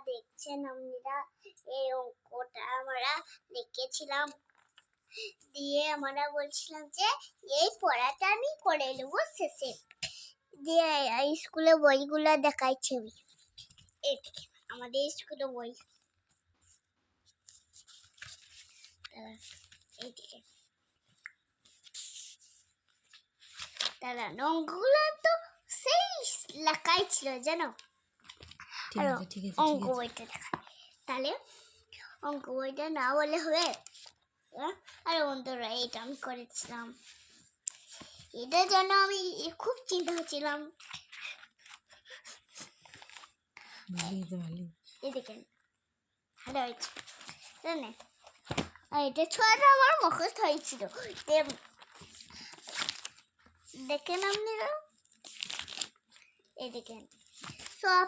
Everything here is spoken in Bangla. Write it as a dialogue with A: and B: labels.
A: দেখছেন আপনারা এই অঙ্কটা আমরা লিখেছিলাম, দিয়ে আমরা বলছিলাম যে এই পড়াটা আমি করে নেবো শেষে। দিয়ে স্কুলে বইগুলো দেখাইছে, এদিকে আমাদের স্কুলে বই, এইদিকে তারা অঙ্কগুলো তো সেই লেখাই ছিল জানো। অঙ্ক বইটা দেখা, তাহলে অঙ্ক বইটা না বলে হবে? আরে বন্ধুরা, এটা আমি করেছিলাম, এটার জন্য আমি খুব চিন্তা হচ্ছিলাম। এদিকে ভালো হয়েছে জানে, আর এটা ছোঁয়াটা আমার মুখস্থ হয়েছিল। দেখেন আপনারা, এদিকে সব